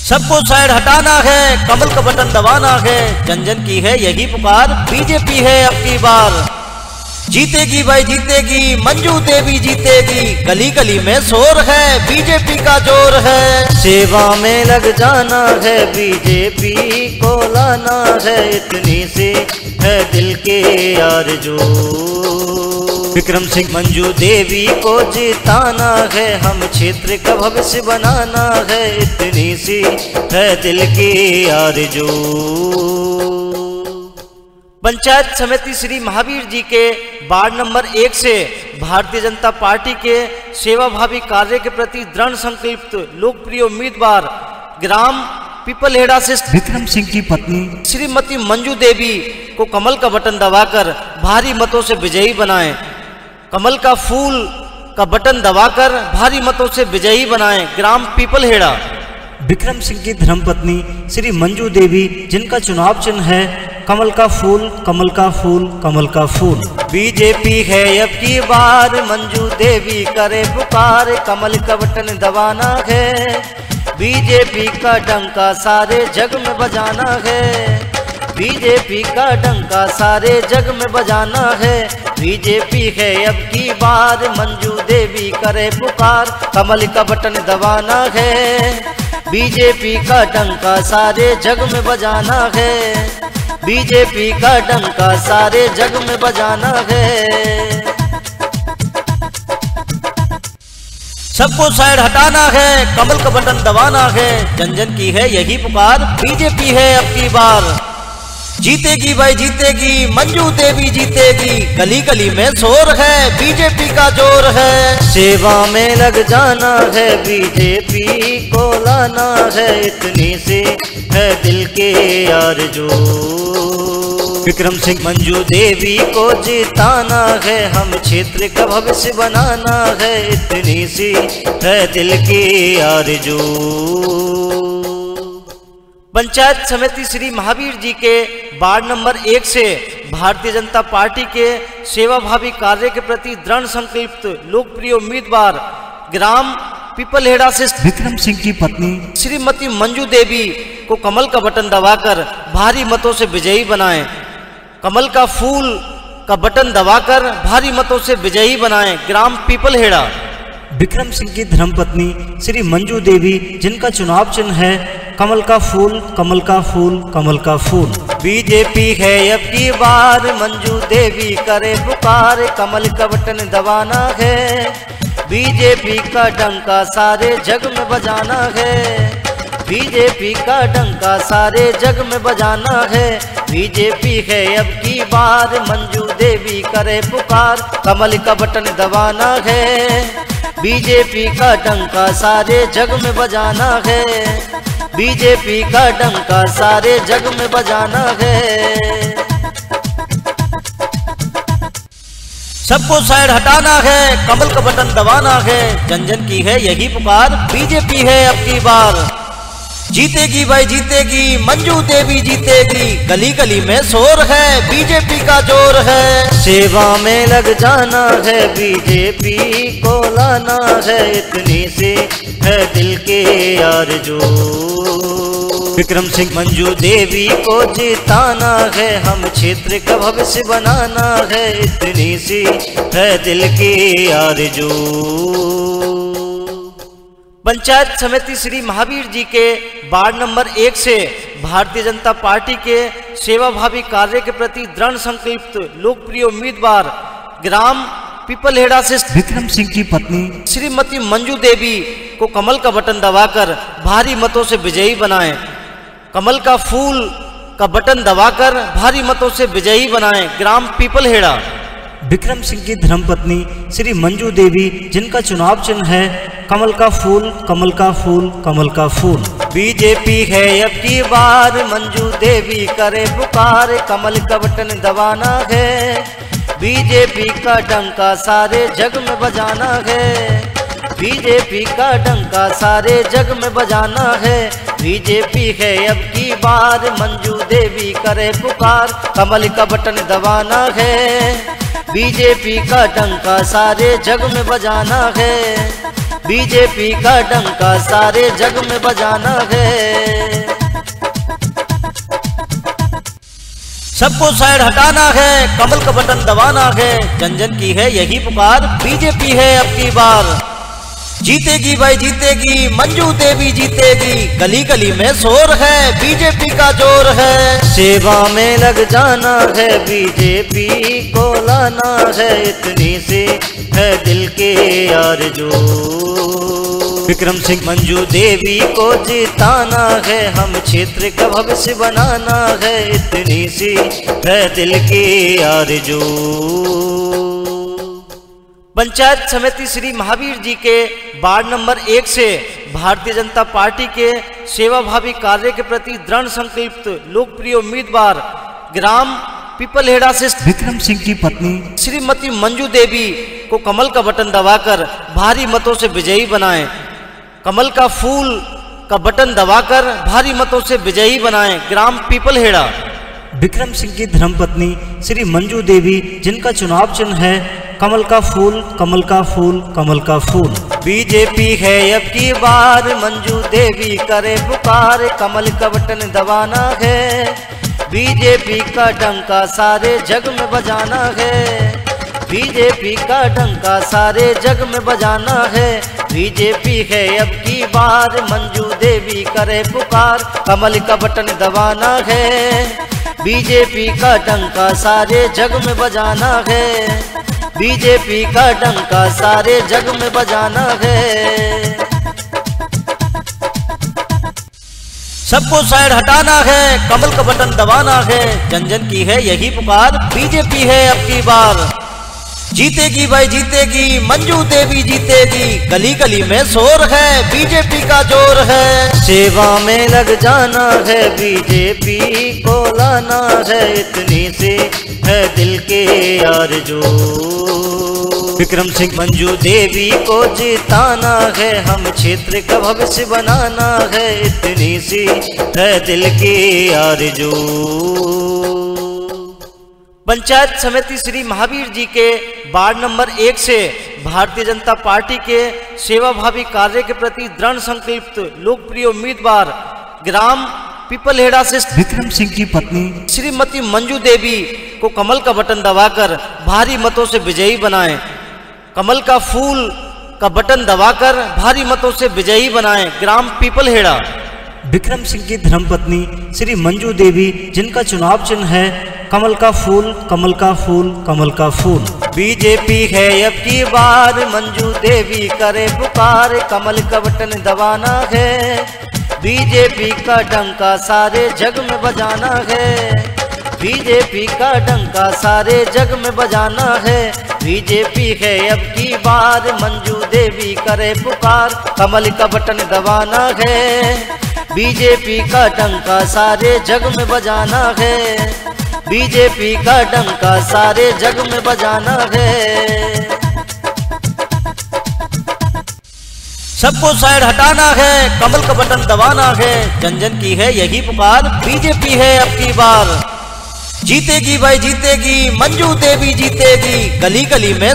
सबको साइड हटाना है, कमल का बटन दबाना है, जन जन की है यही पुकार, बीजेपी है अब की बार। जीतेगी भाई जीतेगी, मंजू देवी जीतेगी, गली गली में शोर है, बीजेपी का जोर है। सेवा में लग जाना है, बीजेपी को लाना है, इतनी सी है दिल के आरज़ू। विक्रम सिंह मंजू देवी को जिताना है, हम क्षेत्र का भविष्य बनाना है, इतनी सी है दिल की आरज़ू। पंचायत समिति श्री महावीर जी के वार्ड नंबर 1 से भारतीय जनता पार्टी के सेवाभावी कार्य के प्रति दृढ़ संकल्पित लोकप्रिय उम्मीदवार ग्राम पीपलहेड़ा से विक्रम सिंह की पत्नी श्रीमती मंजू देवी को कमल का बटन दबाकर भारी मतों से विजयी बनाएं। कमल का फूल का बटन दबाकर भारी मतों से विजयी बनाएं। ग्राम पीपलहेड़ा। विक्रम सिंह की धर्मपत्नी श्री मंजू देवी, जिनका चुनाव चिन्ह है कमल का फूल, कमल का फूल, कमल का फूल। बीजेपी है अब की बार, मंजू देवी करे पुकार, कमल का बटन दबाना है, बीजेपी का डंका सारे जग में बजाना है, बीजेपी का डंका सारे जग में बजाना है। बीजेपी है अब की बार, मंजू देवी करे पुकार, कमल का बटन दबाना है, बीजेपी का डंका सारे जग में बजाना है, बीजेपी का डंका सारे जग में बजाना है। सबको साइड हटाना है, कमल का बटन दबाना है, जन जन की है यही पुकार, बीजेपी है अब की बार। जीतेगी भाई जीतेगी, मंजू देवी जीतेगी, गली गली में शोर है, बीजेपी का जोर है। सेवा में लग जाना है, बीजेपी को लाना है, इतनी सी है दिल के आरज़ू। विक्रम सिंह मंजू देवी को जिताना है, हम क्षेत्र का भविष्य बनाना है, इतनी सी है दिल की आरज़ू। पंचायत समिति श्री महावीर जी के वार्ड नंबर 1 से भारतीय जनता पार्टी के सेवाभावी कार्य के प्रति दृढ़ संकल्पित लोकप्रिय उम्मीदवार ग्राम पीपलहेड़ा से विक्रम सिंह की पत्नी श्रीमती मंजू देवी को कमल का बटन दबाकर भारी मतों से विजयी बनाएं। कमल का फूल का बटन दबाकर भारी मतों से विजयी बनाएं। ग्राम पीपलहेड़ा। विक्रम सिंह की धर्मपत्नी श्री मंजू देवी, जिनका चुनाव चिन्ह है कमल का फूल, कमल का फूल, कमल का फूल। बीजेपी है अब की बार, मंजू देवी करे पुकार, कमल का बटन दबाना है, बीजेपी का डंका सारे जग में बजाना है, बीजेपी का डंका सारे जग में बजाना है। बीजेपी है अब की बार, मंजू देवी करे पुकार, कमल का बटन दबाना है, बीजेपी का डंका सारे जग में बजाना है, बीजेपी का डंका सारे जग में बजाना है। सबको साइड हटाना है, कमल का बटन दबाना है, जन जन की है यही पुकार, बीजेपी है अब की बार। जीतेगी भाई जीतेगी, मंजू देवी जीतेगी, गली गली में शोर है, बीजेपी का जोर है। सेवा में लग जाना है, बीजेपी को लाना है, इतनी सी है दिल के आरज़ू। विक्रम सिंह मंजू देवी को जिताना है, हम क्षेत्र का भविष्य बनाना है, इतनी सी है दिल की आरज़ू। पंचायत समिति श्री महावीर जी के वार्ड नंबर 1 से भारतीय जनता पार्टी के सेवाभावी कार्य के प्रति दृढ़ संकल्पित लोकप्रिय उम्मीदवार ग्राम पीपलहेड़ा से विक्रम सिंह की पत्नी श्रीमती मंजू देवी को कमल का बटन दबाकर भारी मतों से विजयी बनाएं। कमल का फूल का बटन दबाकर भारी मतों से विजयी बनाएं। ग्राम पीपलहेड़ा। विक्रम सिंह की धर्मपत्नी श्री मंजू देवी, जिनका चुनाव चिन्ह है कमल का फूल, कमल का फूल, कमल का फूल। बीजेपी है अब की बार, मंजू देवी करे पुकार, कमल का बटन दबाना है, बीजेपी का डंका सारे जग में बजाना है, बीजेपी का डंका सारे जग में बजाना है। बीजेपी है अब की बार, मंजू देवी करे पुकार, कमल का बटन दबाना है, बीजेपी का डंका सारे जग में बजाना है, बीजेपी का डंका सारे जग में बजाना है। सबको साइड हटाना है, कमल का बटन दबाना है, जन जन की है यही पुकार, बीजेपी है अब की बार। जीतेगी भाई जीतेगी, मंजू देवी जीतेगी, गली गली में शोर है, बीजेपी का जोर है। सेवा में लग जाना है, बीजेपी को लाना है, इतनी सी है दिल के आरज़ू। विक्रम सिंह मंजू देवी को जिताना है, हम क्षेत्र का भविष्य बनाना है, इतनी सी है दिल की आरज़ू। पंचायत समिति श्री महावीर जी के वार्ड नंबर 1 से भारतीय जनता पार्टी के सेवाभावी कार्य के प्रति दृढ़ संकल्पित लोकप्रिय उम्मीदवार ग्राम पीपलहेड़ा से विक्रम सिंह की पत्नी श्रीमती मंजू देवी को कमल का बटन दबाकर भारी मतों से विजयी बनाएं। कमल का फूल का बटन दबाकर भारी मतों से विजयी बनाएं। ग्राम पीपलहेड़ा। विक्रम सिंह की धर्मपत्नी श्री मंजू देवी, जिनका चुनाव चिन्ह है कमल का फूल, कमल का फूल, कमल का फूल। बीजेपी है अब की बार, मंजू देवी करे पुकार, कमल का बटन दबाना है, बीजेपी का डंका सारे जग में बजाना है। बीजेपी का डंका सारे जग में बजाना है, बीजेपी है अब की बार, मंजू देवी करे पुकार, कमल का बटन दबाना है, बीजेपी का डंका सारे जग में बजाना है, बीजेपी का डंका सारे जग में बजाना है। सबको साइड हटाना है, कमल का बटन दबाना है, जन जन की है यही पुकार, बीजेपी है अब की बार। जीतेगी भाई जीतेगी, मंजू देवी जीतेगी, गली गली में शोर है, बीजेपी का जोर है। सेवा में लग जाना है, बीजेपी को लाना है, इतनी सी है दिल के आरज़ू। विक्रम सिंह मंजू देवी को जिताना है, हम क्षेत्र का भविष्य बनाना है, इतनी सी है दिल की आरज़ू। पंचायत समिति श्री महावीर जी के वार्ड नंबर 1 से भारतीय जनता पार्टी के सेवाभावी कार्य के प्रति दृढ़ संकल्पित लोकप्रिय उम्मीदवार ग्राम पीपलहेड़ा से विक्रम सिंह की पत्नी श्रीमती मंजू देवी को कमल का बटन दबाकर भारी मतों से विजयी बनाएं। कमल का फूल का बटन दबाकर भारी मतों से विजयी बनाएं। ग्राम पीपलहेड़ा। विक्रम सिंह की धर्मपत्नी श्री मंजू देवी, जिनका चुनाव चिन्ह है कमल का फूल, कमल का फूल, कमल का फूल। बीजेपी है अब की बार, मंजू देवी करे पुकार, कमल का बटन दबाना है, बीजेपी का डंका सारे जग में बजाना है, बीजेपी का डंका सारे जग में बजाना है, बीजेपी है अब की बार, मंजू देवी करे पुकार, कमल का बटन दबाना है, बीजेपी का डंका सारे जग में बजाना है, बीजेपी का डंका सारे जग में बजाना है। सबको साइड हटाना है, कमल का बटन दबाना है, जन जन की है यही पुकार, बीजेपी है अब की बार। जीतेगी भाई जीतेगी, मंजू देवी जीतेगी, गली गली में